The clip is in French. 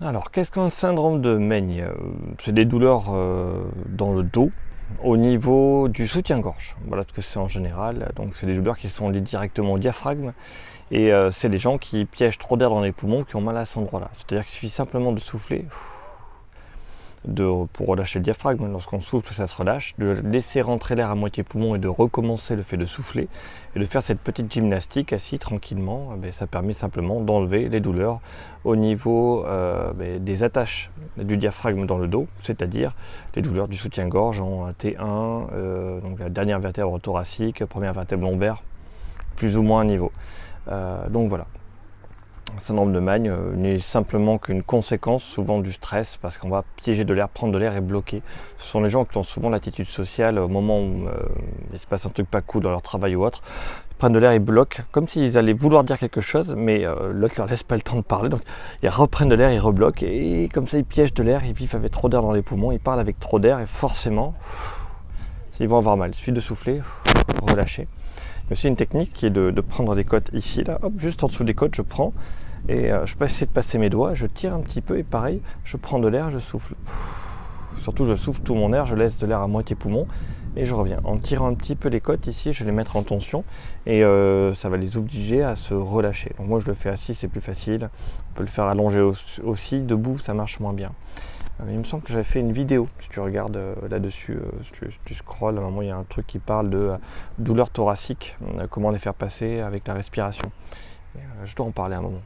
Alors, qu'est-ce qu'un syndrome de Meigne? C'est des douleurs dans le dos, au niveau du soutien-gorge. Voilà ce que c'est en général. Donc, c'est des douleurs qui sont liées directement au diaphragme. Et c'est les gens qui piègent trop d'air dans les poumons qui ont mal à cet endroit-là. C'est-à-dire qu'il suffit simplement de souffler pour relâcher le diaphragme. Lorsqu'on souffle, ça se relâche. De laisser rentrer l'air à moitié poumon et de recommencer le fait de souffler. Et de faire cette petite gymnastique assis tranquillement, ça permet simplement d'enlever les douleurs au niveau des attaches du diaphragme dans le dos, c'est-à-dire les douleurs du soutien-gorge en T1, donc la dernière vertèbre thoracique, première vertèbre lombaire, plus ou moins à niveau. Donc voilà. Un syndrome de Meigne n'est simplement qu'une conséquence souvent du stress parce qu'on va piéger de l'air, prendre de l'air et bloquer. Ce sont les gens qui ont souvent l'attitude sociale au moment où il se passe un truc pas cool dans leur travail ou autre. Ils prennent de l'air, ils bloquent, comme s'ils allaient vouloir dire quelque chose, mais l'autre leur laisse pas le temps de parler. Donc ils reprennent de l'air, ils rebloquent et comme ça ils piègent de l'air, ils vivent avec trop d'air dans les poumons, ils parlent avec trop d'air et forcément ils vont avoir mal. Il suffit de souffler, relâcher. Il y a aussi une technique qui est de prendre des côtes ici, là, hop, juste en dessous des côtes, je prends et je peux essayer de passer mes doigts, je tire un petit peu et pareil, je prends de l'air, je souffle. Surtout, je souffle tout mon air, je laisse de l'air à moitié poumon et je reviens. En tirant un petit peu les côtes ici, je vais les mettre en tension et ça va les obliger à se relâcher. Donc moi, je le fais assis, c'est plus facile. On peut le faire allongé aussi, debout, ça marche moins bien. Il me semble que j'avais fait une vidéo, si tu regardes là-dessus, si tu scrolles, à un moment il y a un truc qui parle de douleurs thoraciques, comment les faire passer avec la respiration. Je dois en parler à un moment.